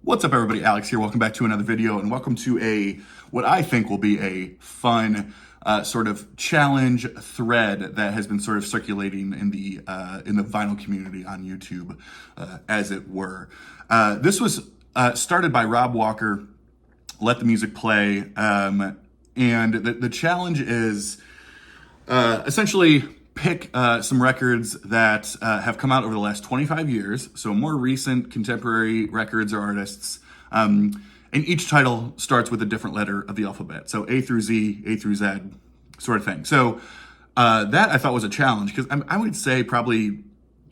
What's up, everybody? Alex here. Welcome back to another video, and welcome to what I think will be a fun sort of challenge thread that has been sort of circulating in the vinyl community on YouTube, as it were. This was started by Rob Walker. Let the music play, and the challenge is essentially pick some records that have come out over the last 25 years, so more recent contemporary records or artists, and each title starts with a different letter of the alphabet, so A through Z, A through Z, sort of thing. So that I thought was a challenge, because I would say probably,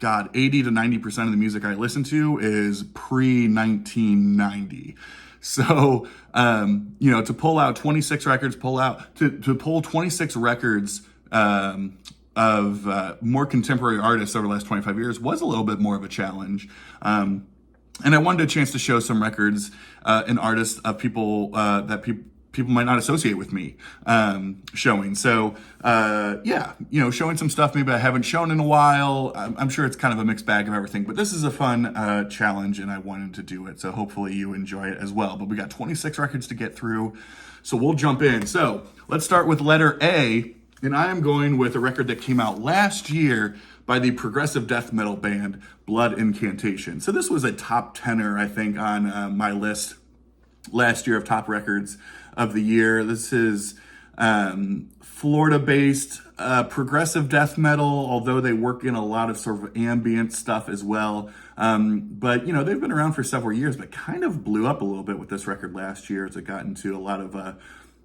80 to 90% of the music I listen to is pre-1990. So, to pull out 26 records, to pull 26 records of more contemporary artists over the last 25 years was a little bit more of a challenge. And I wanted a chance to show some records and artists of people that people might not associate with me showing. So, showing some stuff maybe I haven't shown in a while. I'm sure it's kind of a mixed bag of everything, but this is a fun challenge and I wanted to do it. So hopefully you enjoy it as well. But we got 26 records to get through, so we'll jump in. So let's start with letter A. And I am going with a record that came out last year by the progressive death metal band Blood Incantation. So this was a top tenner, I think, on my list last year of top records of the year. This is Florida-based progressive death metal, although they work in a lot of sort of ambient stuff as well. But, they've been around for several years, but kind of blew up a little bit with this record last year as it got into a lot of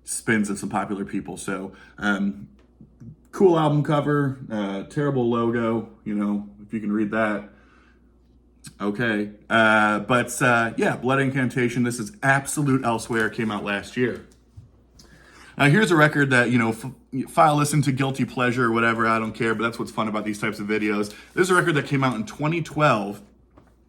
spins of some popular people. So, cool album cover, terrible logo, if you can read that. Okay. Blood Incantation. This is Absolute Elsewhere, came out last year. Now, here's a record that, file listen to guilty pleasure or whatever, I don't care, but that's what's fun about these types of videos. This is a record that came out in 2012,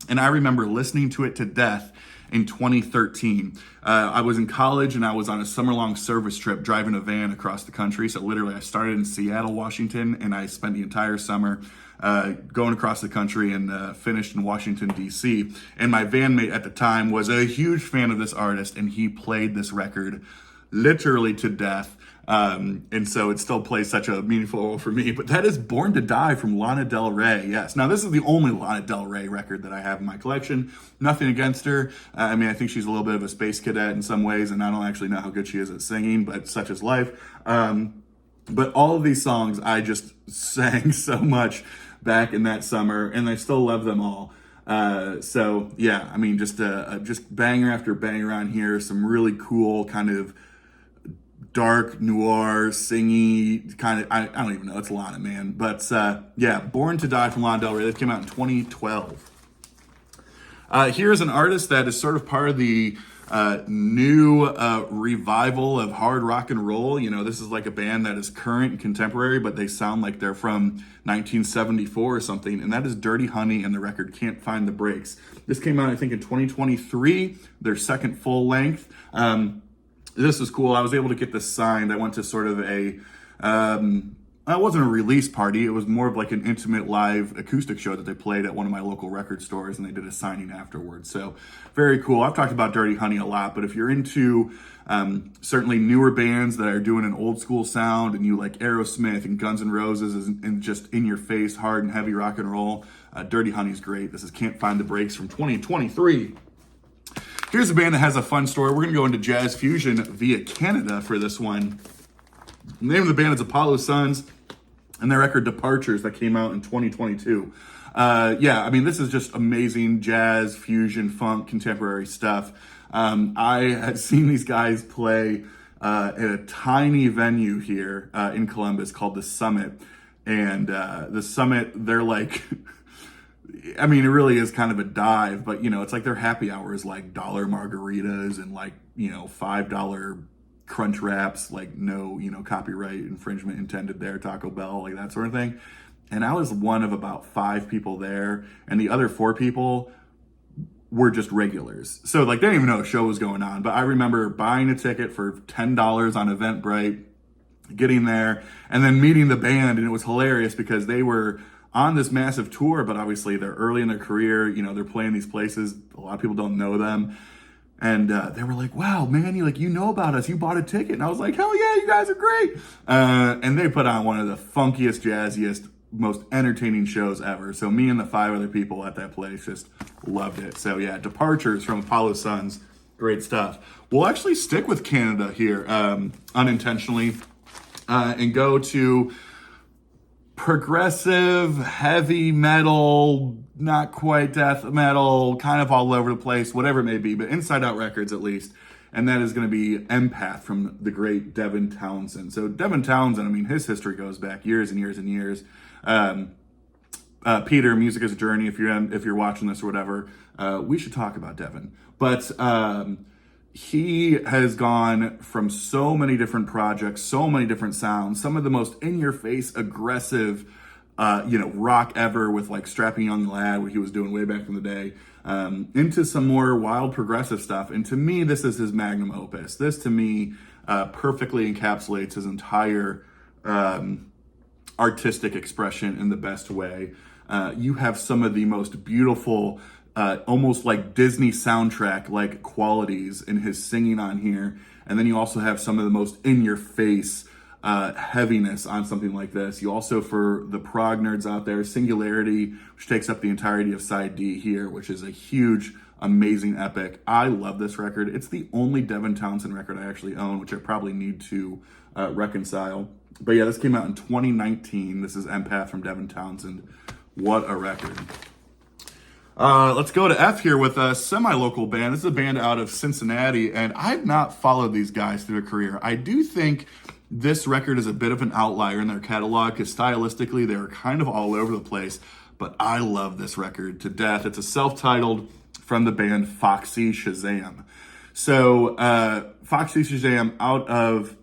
and I remember listening to it to death in 2013. I was in college and I was on a summer-long service trip driving a van across the country. So literally I started in Seattle, Washington, and I spent the entire summer going across the country and finished in Washington, D.C. And my van mate at the time was a huge fan of this artist, and he played this record literally to death. And so it still plays such a meaningful role for me. But that is Born to Die from Lana Del Rey. Yes. Now, this is the only Lana Del Rey record that I have in my collection. Nothing against her. I think she's a little bit of a space cadet in some ways, and I don't actually know how good she is at singing, but such is life. But all of these songs I just sang so much back in that summer, and I still love them all. Just banger after banger on here. Some really cool kind of dark noir singy kind of, I don't even know, it's Lana, man. But Born to Die from Lana Del Rey. That came out in 2012. Here's an artist that is sort of part of the new revival of hard rock and roll. This is like a band that is current and contemporary, but they sound like they're from 1974 or something, and that is Dirty Honey and the record Can't Find the Brakes. This came out, I think, in 2023, their second full length. This was cool. I was able to get this signed. I went to sort of it wasn't a release party. It was more of like an intimate live acoustic show that they played at one of my local record stores, and they did a signing afterwards. So very cool. I've talked about Dirty Honey a lot, but if you're into certainly newer bands that are doing an old school sound, and you like Aerosmith and Guns N' Roses and just in your face, hard and heavy rock and roll, Dirty Honey's great. This is Can't Find the Brakes from 2023. Here's a band that has a fun story. We're going to go into jazz fusion via Canada for this one. The name of the band is Apollo Sons, and their record Departures that came out in 2022. This is just amazing jazz, fusion, funk, contemporary stuff. I had seen these guys play at a tiny venue here in Columbus called The Summit. And The Summit, they're like... it really is kind of a dive, but it's like their happy hour is like dollar margaritas and like, $5 crunch wraps, like no, copyright infringement intended there, Taco Bell, like that sort of thing. And I was one of about 5 people there, and the other 4 people were just regulars. So like they didn't even know a show was going on, but I remember buying a ticket for $10 on Eventbrite, getting there, and then meeting the band, and it was hilarious because they were on this massive tour, but obviously they're early in their career. You know, they're playing these places. A lot of people don't know them. And they were like, wow, man, you know about us. You bought a ticket. And I was like, hell yeah, you guys are great. And they put on one of the funkiest, jazziest, most entertaining shows ever. So me and the 5 other people at that place just loved it. So yeah, Departures from Apollo Suns, great stuff. We'll actually stick with Canada here unintentionally and go to progressive, heavy metal, not quite death metal, kind of all over the place, whatever it may be, but Inside Out Records at least. And that is going to be Empath from the great Devin Townsend. So Devin Townsend, I mean, his history goes back years and years and years. Peter, Music is a Journey, if you're watching this or whatever, we should talk about Devin. But he has gone from so many different projects, so many different sounds, some of the most in-your-face, aggressive, rock ever with like Strapping Young Lad, what he was doing way back in the day, into some more wild progressive stuff. And to me, this is his magnum opus. This, to me, perfectly encapsulates his entire artistic expression in the best way. You have some of the most beautiful, almost like Disney soundtrack like qualities in his singing on here, and then you also have some of the most in-your-face heaviness on something like this. You also, for the prog nerds out there, Singularity, which takes up the entirety of side D here, which is a huge, amazing epic. I love this record. It's the only Devin Townsend record I actually own, which I probably need to reconcile. But yeah, this came out in 2019. This is Empath from Devin Townsend. What a record. Let's go to F here with a semi-local band. This is a band out of Cincinnati, and I've not followed these guys through a career. I do think this record is a bit of an outlier in their catalog because stylistically they're kind of all over the place, but I love this record to death. It's a self-titled from the band Foxy Shazam. So Foxy Shazam out of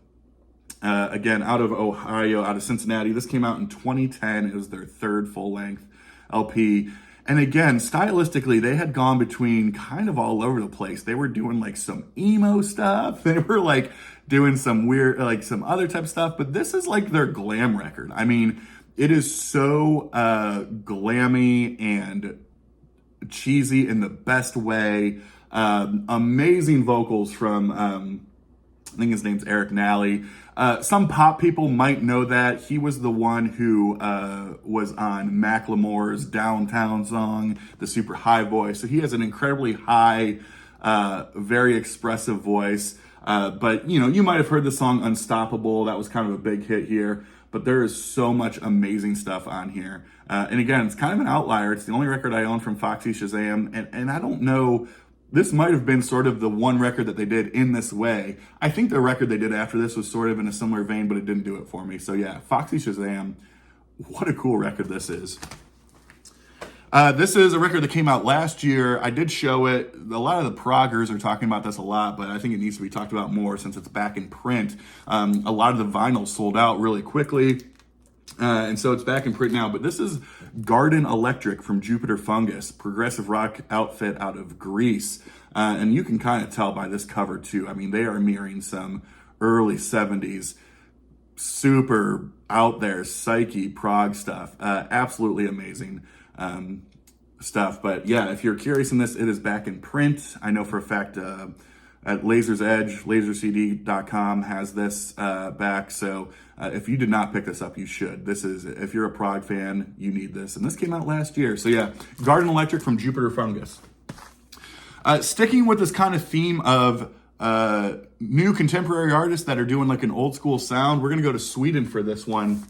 Ohio, out of Cincinnati. This came out in 2010. It was their 3rd full-length LP. And again, stylistically, they had gone between kind of all over the place. They were doing like some emo stuff. They were like doing some weird, like some other type of stuff. But this is like their glam record. I mean, it is so glammy and cheesy in the best way. Amazing vocals from, I think his name's Eric Nally. Some pop people might know that. He was the one who was on Macklemore's Downtown song, the super high voice. So he has an incredibly high, very expressive voice. But, you might have heard the song Unstoppable. That was kind of a big hit here. But there is so much amazing stuff on here. And again, it's kind of an outlier. It's the only record I own from Foxy Shazam. And I don't know... This might have been sort of the one record that they did in this way. I think the record they did after this was sort of in a similar vein, but it didn't do it for me. So yeah, Foxy Shazam, what a cool record this is. This is a record that came out last year. I did show it. A lot of the proggers are talking about this a lot, but I think it needs to be talked about more since it's back in print. A lot of the vinyl sold out really quickly. And so it's back in print now, but this is Garden Electric from Jupiter Fungus, progressive rock outfit out of Greece. And you can kind of tell by this cover too. I mean, they are mirroring some early 70s, super out there, psyche, prog stuff. Absolutely amazing stuff. But yeah, if you're curious in this, it is back in print. I know for a fact at Laser's Edge, lasercd.com has this back. So if you did not pick this up, you should. This is, if you're a prog fan, you need this. And this came out last year. So yeah, Garden Electric from Jupiter Fungus. Sticking with this kind of theme of new contemporary artists that are doing like an old school sound, we're going to go to Sweden for this one.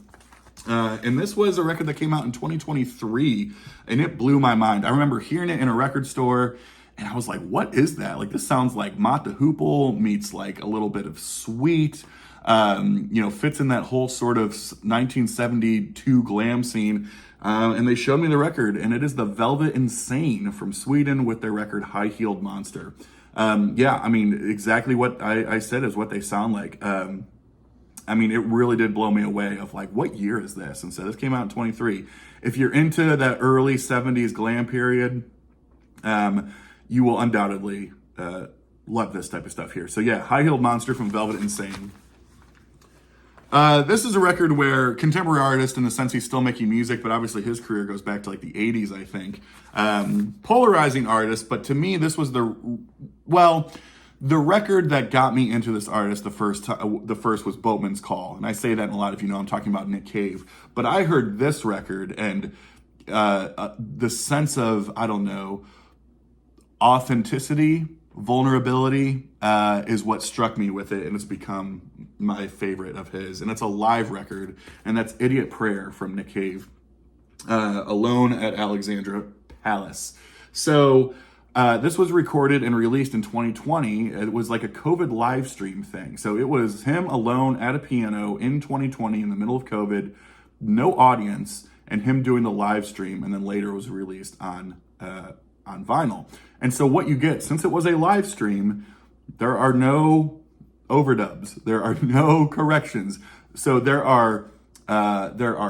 And this was a record that came out in 2023, and it blew my mind. I remember hearing it in a record store, and I was like, what is that? Like, this sounds like Mata Hoople meets like a little bit of Sweet, fits in that whole sort of 1972 glam scene. And they showed me the record, and it is the Velvet Insane from Sweden with their record High Heeled Monster. Exactly what I said is what they sound like. It really did blow me away of like, what year is this? And so this came out in 23. If you're into that early 70s glam period, you will undoubtedly love this type of stuff here. So yeah, High Heeled Monster from Velvet Insane. This is a record where contemporary artist, in the sense he's still making music, but obviously his career goes back to like the 80s, I think. Polarizing artist, but to me, this was the record that got me into this artist the first was Boatman's Call. And I say that, and a lot of you know I'm talking about Nick Cave. But I heard this record, and the sense of, I don't know, authenticity, vulnerability is what struck me with it, and it's become my favorite of his. And it's a live record, and that's Idiot Prayer from Nick Cave, Alone at Alexandra Palace. So this was recorded and released in 2020. It was like a COVID live stream thing. So it was him alone at a piano in 2020 in the middle of COVID, no audience, and him doing the live stream, and then later was released on vinyl. And so what you get, since it was a live stream, there are no overdubs, there are no corrections. So there are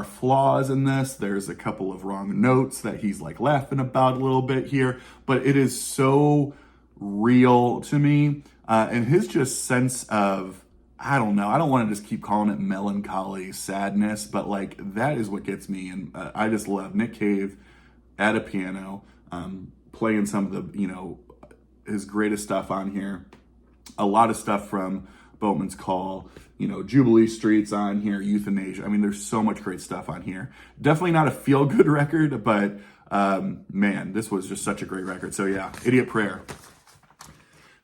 flaws in this. There's a couple of wrong notes that he's like laughing about a little bit here, but it is so real to me. And his just sense of, I don't know, I don't want to just keep calling it melancholy, sadness, but like that is what gets me. And I just love Nick Cave at a piano, playing some of the, his greatest stuff on here. A lot of stuff from Boatman's Call, Jubilee Street's on here, Euthanasia. I mean, there's so much great stuff on here. Definitely not a feel-good record, but man, this was just such a great record. So yeah, Idiot Prayer.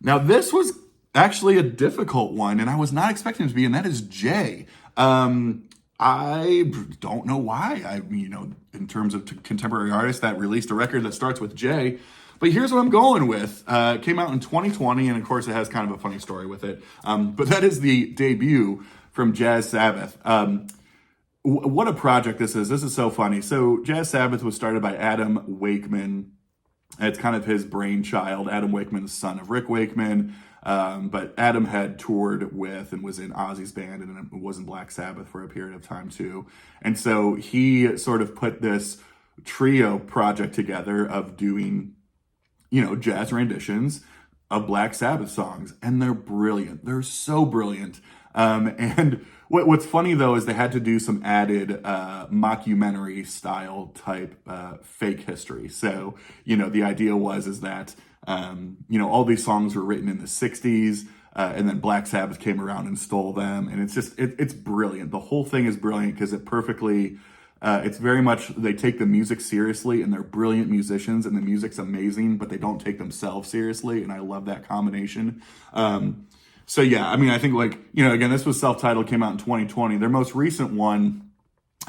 Now this was actually a difficult one, and I was not expecting it to be, and that is Jay. I don't know why. In terms of contemporary artists that released a record that starts with J, but here's what I'm going with. It came out in 2020, and of course it has kind of a funny story with it. But that is the debut from Jazz Sabbath. What a project this is. This is so funny. So Jazz Sabbath was started by Adam Wakeman. It's kind of his brainchild. Adam Wakeman, the son of Rick Wakeman. But Adam had toured with and was in Ozzy's band, and was in Black Sabbath for a period of time too. And so he sort of put this trio project together of doing, jazz renditions of Black Sabbath songs. And they're brilliant. They're so brilliant. And what's funny though is they had to do some added mockumentary style type fake history. So, the idea is that all these songs were written in the 60s, and then Black Sabbath came around and stole them. And it's just, it's brilliant. The whole thing is brilliant because it perfectly, it's very much, they take the music seriously, and they're brilliant musicians, and the music's amazing, but they don't take themselves seriously. And I love that combination. So yeah, I think again, this was self-titled, came out in 2020. Their most recent one,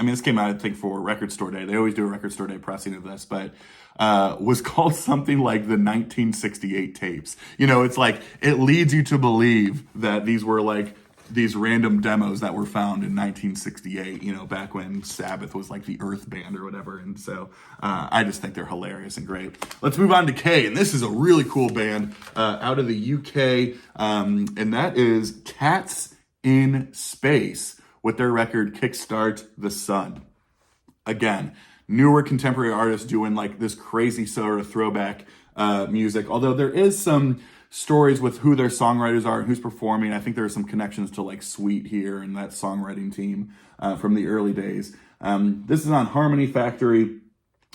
this came out, I think, for Record Store Day. They always do a Record Store Day pressing of this, but was called something like the 1968 tapes. It's like, it leads you to believe that these were like these random demos that were found in 1968, back when Sabbath was like the Earth Band or whatever. And so I just think they're hilarious and great. Let's move on to K, and this is a really cool band out of the UK, and that is Cats in Space with their record Kickstart the Sun. Again, newer contemporary artists doing like this crazy sort of throwback music, although there is some stories with who their songwriters are and who's performing. I think there are some connections to like Sweet here and that songwriting team from the early days. This is on Harmony Factory,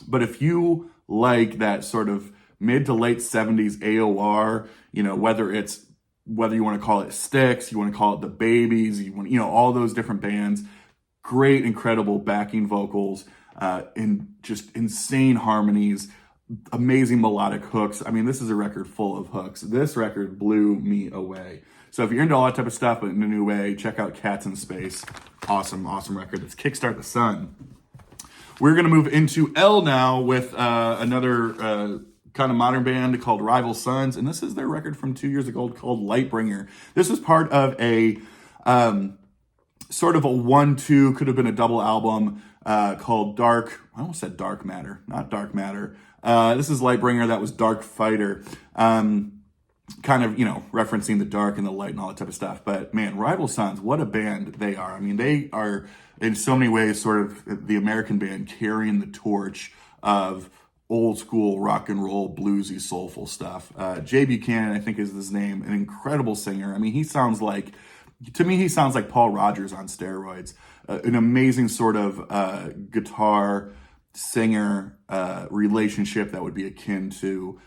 but if you like that sort of mid to late 70s AOR, whether you want to call it Styx, you want to call it the Babies, you want, all those different bands, great, incredible backing vocals, in just insane harmonies, amazing melodic hooks. This is a record full of hooks. This record blew me away. So if you're into all that type of stuff, but in a new way, check out Cats in Space. Awesome, awesome record. That's Kickstart the Sun. We're going to move into L now with another kind of modern band called Rival Sons, and this is their record from 2 years ago called Lightbringer. This was part of a sort of a 1-2, could have been a double album called Dark. I almost said Dark Matter, not Dark Matter. This is Lightbringer. That was Dark Fighter. Kind of, referencing the dark and the light and all that type of stuff. But man, Rival Sons, what a band they are. They are in so many ways sort of the American band carrying the torch of old school rock and roll, bluesy, soulful stuff. Jay Buchanan, I think is his name, an incredible singer. He sounds like to me, he sounds like Paul Rogers on steroids. An amazing sort of guitar singer relationship that would be akin to,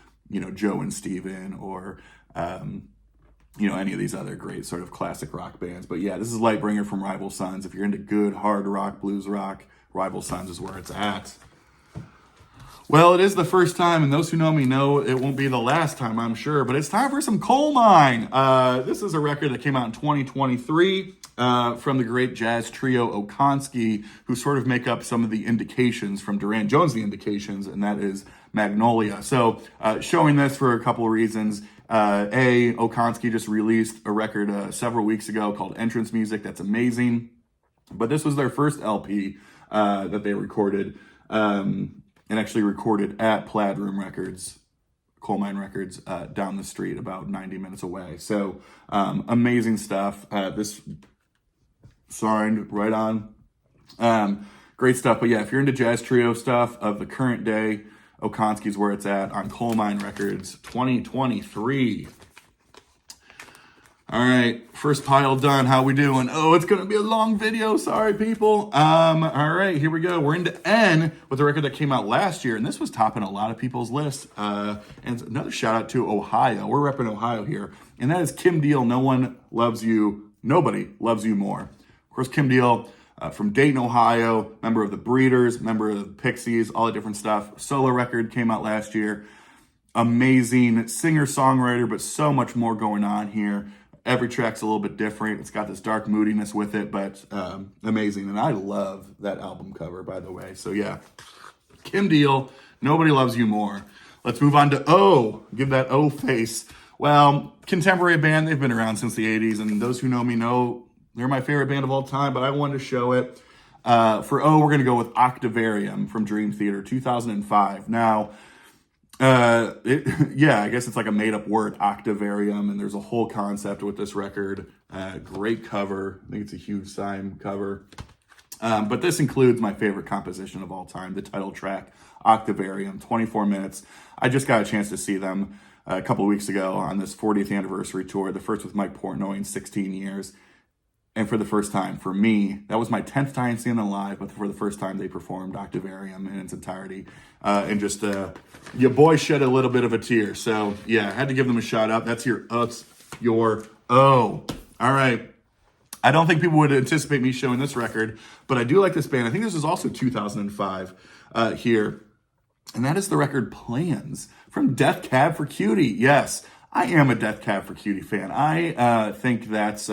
Joe and Steven or, any of these other great sort of classic rock bands. But yeah, this is Lightbringer from Rival Sons. If you're into good hard rock, blues rock, Rival Sons is where it's at. Well, it is the first time, and those who know me know it won't be the last time, I'm sure, but it's time for some Coal Mine. This is a record that came out in 2023 from the great jazz trio Okonski, who sort of make up some of the indications from Durand Jones, the indications, and that is Magnolia. So showing this for a couple of reasons. Okonski just released a record several weeks ago called Entrance Music. That's amazing. But this was their first LP that they recorded. And actually recorded at Plaid Room Records, Coal Mine Records, down the street about 90 minutes away. So amazing stuff. This signed right on. Great stuff. But yeah, if you're into jazz trio stuff of the current day, Okonski's where it's at on Coal Mine Records 2023. All right, first pile done. How we doing? Oh, it's going to be a long video. Sorry, people. All right, here we go. We're into N with a record that came out last year, and this was topping a lot of people's lists. And another shout out to Ohio. We're repping Ohio here, and that is Kim Deal. Nobody loves you more. Of course, Kim Deal from Dayton, Ohio, member of the Breeders, member of the Pixies, all the different stuff. Solo record came out last year. Amazing singer-songwriter, but so much more going on here. Every track's a little bit different. It's got this dark moodiness with it, but amazing. And I love that album cover, by the way. So yeah, Kim Deal, Nobody Loves You More. Let's move on to O. Give that O face. Well, contemporary band. They've been around since the 80s, and those who know me know they're my favorite band of all time, but I wanted to show it. For O, we're going to go with Octavarium from Dream Theater, 2005. Now, I guess it's like a made-up word, Octavarium, and there's a whole concept with this record. Great cover. I think it's a huge sign cover. But this includes my favorite composition of all time, the title track, Octavarium, 24 minutes. I just got a chance to see them a couple of weeks ago on this 40th anniversary tour, the first with Mike Portnoy in 16 years. And for the first time, for me, that was my 10th time seeing them live, but for the first time they performed Octavarium in its entirety. And just, your boy shed a little bit of a tear. So, yeah, I had to give them a shout out. That's your O. All right. I don't think people would anticipate me showing this record, but I do like this band. I think this is also 2005 here. And that is the record Plans from Death Cab for Cutie. Yes, I am a Death Cab for Cutie fan. I think that's...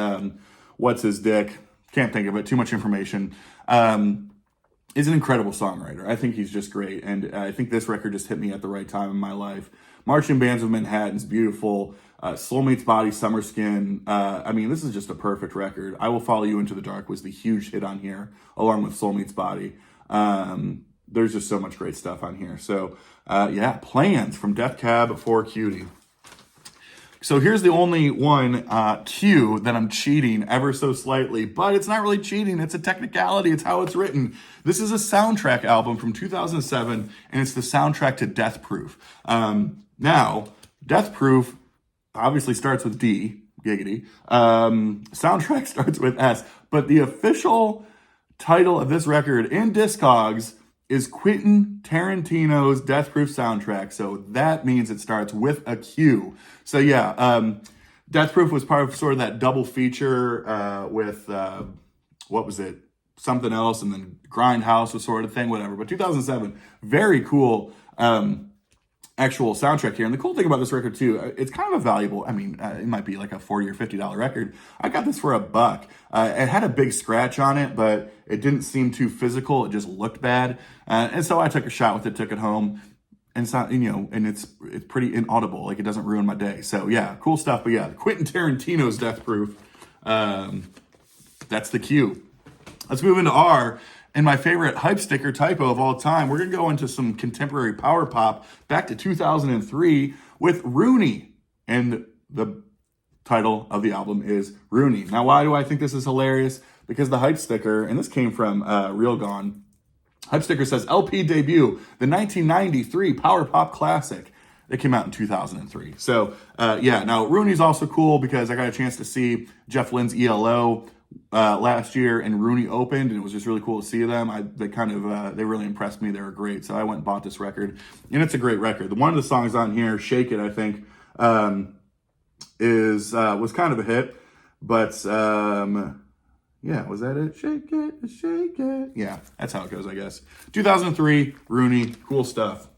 What's His Dick? Can't think of it. Too much information. Is an incredible songwriter. I think he's just great. And I think this record just hit me at the right time in my life. Marching Bands of Manhattan's beautiful. Soul Meets Body, Summer Skin. This is just a perfect record. I Will Follow You Into the Dark was the huge hit on here, along with Soul Meets Body. There's just so much great stuff on here. So, Plans from Death Cab for Cutie. So here's the only one Q that I'm cheating ever so slightly, but it's not really cheating. It's a technicality. It's how it's written. This is a soundtrack album from 2007, and it's the soundtrack to Death Proof. Now, Death Proof obviously starts with D, giggity. Soundtrack starts with S, but the official title of this record in Discogs is Quentin Tarantino's Death Proof soundtrack. So that means it starts with a Q. So yeah, Death Proof was part of sort of that double feature with, what was it? Something Else, and then Grindhouse was sort of thing, whatever. But 2007, very cool actual soundtrack here. And the cool thing about this record too, it's kind of a valuable, it might be like a $40 or $50 record. I got this for $1. It had a big scratch on it, but it didn't seem too physical. It just looked bad. And so I took a shot with it, took it home. And it's not, and it's pretty inaudible. Like, it doesn't ruin my day. So yeah, cool stuff. But yeah, Quentin Tarantino's Death Proof. That's the Q. Let's move into R. And my favorite hype sticker typo of all time, we're going to go into some contemporary power pop back to 2003 with Rooney. And the title of the album is Rooney. Now, why do I think this is hilarious? Because the hype sticker, and this came from Real Gone, hype sticker says LP debut, the 1993 power pop classic. They came out in 2003. So yeah, now Rooney's also cool because I got a chance to see Jeff Lynne's ELO last year, and Rooney opened, and it was just really cool to see them. They really impressed me. They were great, so I went and bought this record, and it's a great record. One of the songs on here, "Shake It," I think, was kind of a hit, but yeah, was that it? Shake it, shake it. Yeah, that's how it goes, I guess. 2003, Rooney, cool stuff.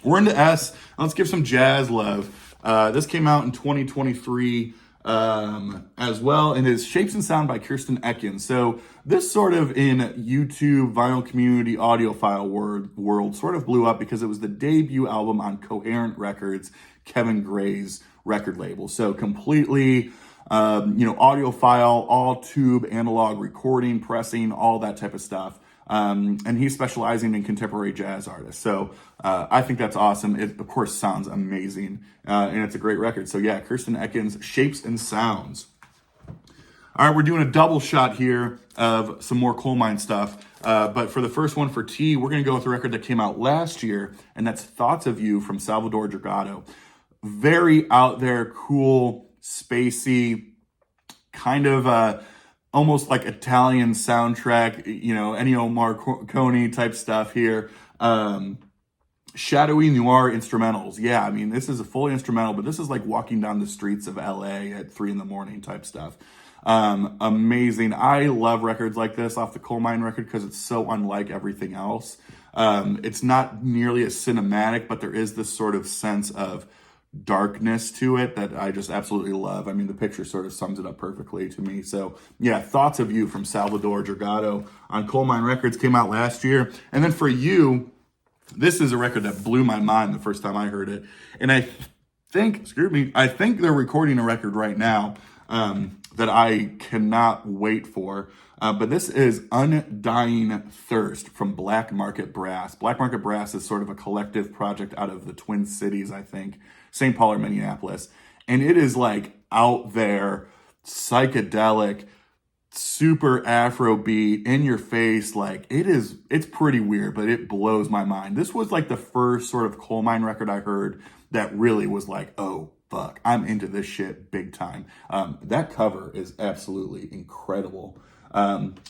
We're into S. Let's give some jazz love. This came out in 2023 as well, and is Shapes and Sound by Kirsten Ecken. So this sort of in YouTube vinyl community audiophile world sort of blew up because it was the debut album on Coherent Records, Kevin Gray's record label. So completely audiophile, all tube, analog recording, pressing, all that type of stuff. And he's specializing in contemporary jazz artists. So I think that's awesome. It, of course, sounds amazing. And it's a great record. So yeah, Kirsten Ecken's Shapes and Sounds. All right, we're doing a double shot here of some more Coal Mine stuff. But for the first one for T, we're going to go with a record that came out last year, and that's Thoughts of You from Salvador Dragado. Very out there, cool, spacey, kind of almost like Italian soundtrack, Ennio Morricone type stuff here. Shadowy noir instrumentals. Yeah, I mean, this is a fully instrumental, but this is like walking down the streets of LA at 3 a.m. type stuff. Amazing. I love records like this off the Coal Mine record because it's so unlike everything else. It's not nearly as cinematic, but there is this sort of sense of darkness to it that I just absolutely love. I mean, the picture sort of sums it up perfectly to me. So yeah, Thoughts of You from Salvador Dragado on Coal Mine Records came out last year. And then for you, this is a record that blew my mind the first time I heard it. And I think they're recording a record right now that I cannot wait for. But this is Undying Thirst from Black Market Brass. Black Market Brass is sort of a collective project out of the Twin Cities, I think, St. Paul or Minneapolis. And it is like out there, psychedelic, super Afrobeat, in your face. Like it's pretty weird, but it blows my mind. This was like the first sort of Coal Mine record I heard that really was like, oh, fuck, I'm into this shit big time. That cover is absolutely incredible.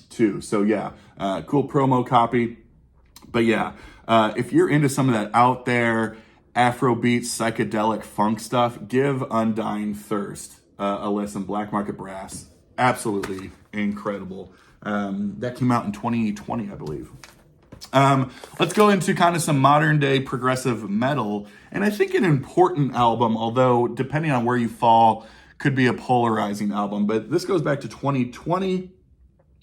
Too. So yeah, cool promo copy. But yeah, if you're into some of that out there Afrobeat, psychedelic funk stuff, give Undying Thirst a listen. Black Market Brass, absolutely incredible. That came out in 2020, I believe. Let's go into kind of some modern day progressive metal, and I think an important album, although depending on where you fall, could be a polarizing album. But this goes back to 2020.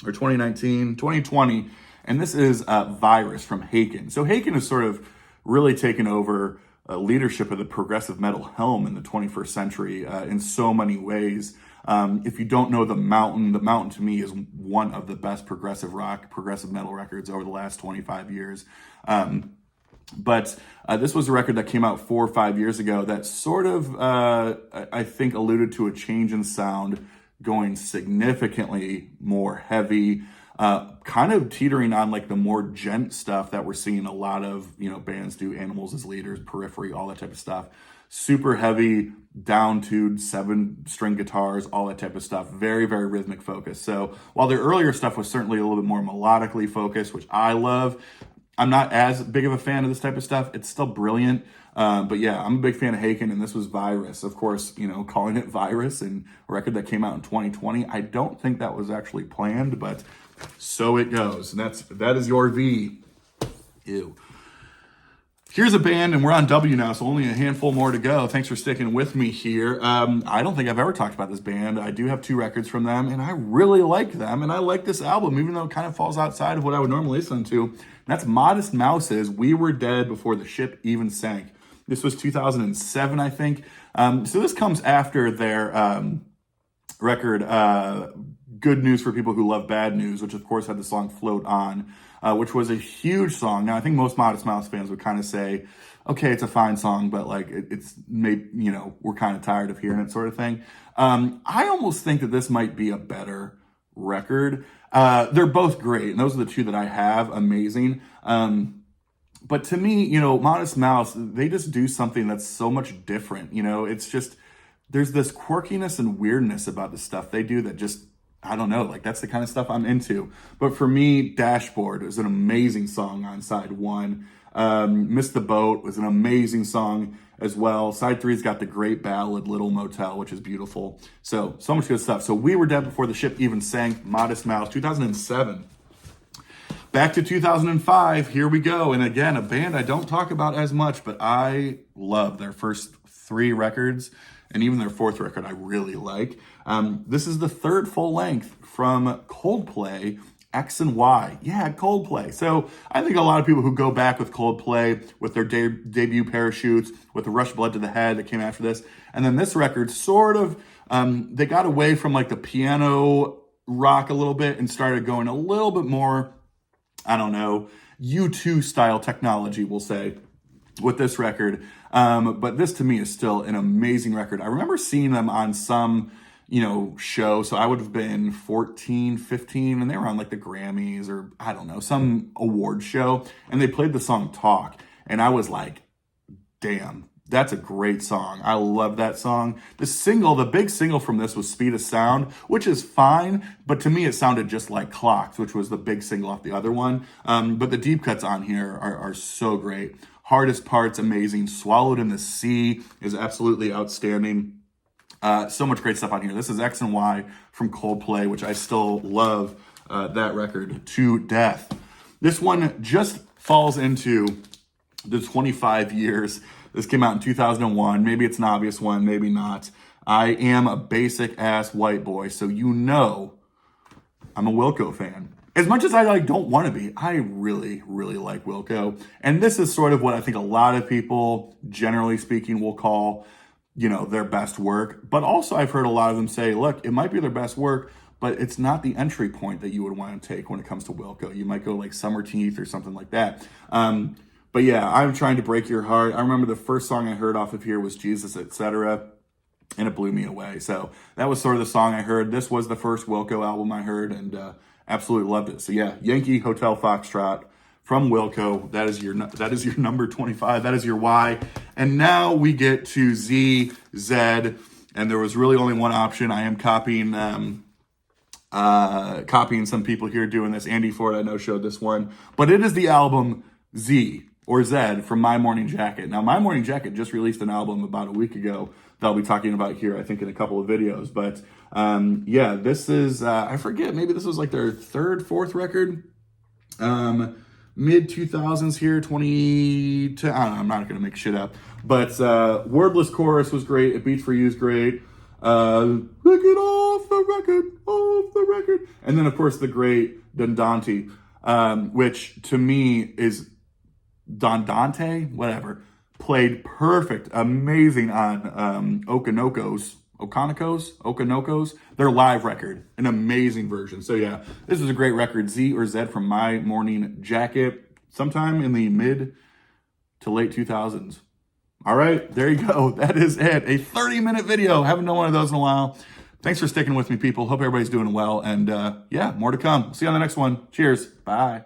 Or 2020, and this is Virus from Haken. So Haken has sort of really taken over leadership of the progressive metal helm in the 21st century in so many ways. If you don't know The Mountain to me is one of the best progressive metal records over the last 25 years. But this was a record that came out 4 or 5 years ago that sort of, I think, alluded to a change in sound, going significantly more heavy, kind of teetering on like the more gent stuff that we're seeing a lot of, bands do, Animals as Leaders, Periphery, all that type of stuff. Super heavy, down-tuned 7-string guitars, all that type of stuff. Very, very rhythmic focus. So while their earlier stuff was certainly a little bit more melodically focused, which I love, I'm not as big of a fan of this type of stuff. It's still brilliant. But yeah, I'm a big fan of Haken, and this was Virus. Of course, calling it Virus, and a record that came out in 2020. I don't think that was actually planned, but so it goes. And that is your V. Ew. Here's a band, and we're on W now, so only a handful more to go. Thanks for sticking with me here. I don't think I've ever talked about this band. I do have 2 records from them, and I really like them, and I like this album, even though it kind of falls outside of what I would normally listen to. And that's Modest Mouse's We Were Dead Before the Ship Even Sank. This was 2007, I think. So this comes after their record, Good News for People Who Love Bad News, which of course had the song Float On, which was a huge song. Now, I think most Modest Mouse fans would kind of say, okay, it's a fine song, but like it's maybe, we're kind of tired of hearing it, sort of thing. I almost think that this might be a better record. They're both great, and those are the 2 that I have. Amazing. But to me, you know, Modest Mouse, they just do something that's so much different. You know, it's just, there's this quirkiness and weirdness about the stuff they do that just, I don't know, like that's the kind of stuff I'm into. But for me, Dashboard is an amazing song on side one. Miss the Boat was an amazing song as well. Side three's got the great ballad Little Motel, which is beautiful. So much good stuff. So We Were Dead Before the Ship Even Sank, Modest Mouse, 2007. Back to 2005, here we go. And again, a band I don't talk about as much, but I love their first three records, and even their fourth record I really like. This is the third full length from Coldplay, X and Y. Yeah, Coldplay. So I think a lot of people who go back with Coldplay, with their debut Parachutes, with the Rush Blood to the Head that came after this, and then this record sort of, they got away from like the piano rock a little bit and started going a little bit more, I don't know, U2 style technology, we'll say, with this record. But this to me is still an amazing record. I remember seeing them on some, you know, show. So I would have been 14, 15, and they were on like the Grammys or I don't know, some award show. And they played the song Talk. And I was like, damn, that's a great song. I love that song. The big single from this was Speed of Sound, which is fine, but to me it sounded just like Clocks, which was the big single off the other one. But the deep cuts on here are so great. Hardest Part's amazing. Swallowed in the Sea is absolutely outstanding. So much great stuff on here. This is X and Y from Coldplay, which I still love that record to death. This one just falls into the 25 years. This came out in 2001. Maybe it's an obvious one, maybe not. I am a basic ass white boy, so you know I'm a Wilco fan. As much as I don't want to be, I really, really like Wilco. And this is sort of what I think a lot of people, generally speaking, will call, you know, their best work. But also I've heard a lot of them say, look, it might be their best work, but it's not the entry point that you would want to take when it comes to Wilco. You might go like Summer Teeth or something like that. But yeah, I'm Trying to Break Your Heart. I remember the first song I heard off of here was Jesus, Etc., and it blew me away. So that was sort of the song I heard. This was the first Wilco album I heard, and absolutely loved it. So yeah, Yankee Hotel Foxtrot from Wilco. That is your number 25. That is your Y. And now we get to Z, Zed, and there was really only one option. I am copying some people here doing this. Andy Ford, I know, showed this one, but it is the album Z or Zed from My Morning Jacket. Now, My Morning Jacket just released an album about a week ago that I'll be talking about here, I think, in a couple of videos. But yeah, this is, I forget, maybe this was like their third, fourth record. Mid 2000s here, 2010, I don't know, I'm not going to make shit up. But Wordless Chorus was great. It Beats for You is great. Look it off the record. And then, of course, the great Dondante, which to me is Dondante, whatever, played perfect, amazing on Okanokos, their live record, an amazing version. So yeah, this is a great record, Z or Zed from My Morning Jacket, sometime in the mid to late 2000s. All right, there you go. That is it. A 30-minute video. Haven't done one of those in a while. Thanks for sticking with me, people. Hope everybody's doing well. And yeah, more to come. See you on the next one. Cheers. Bye.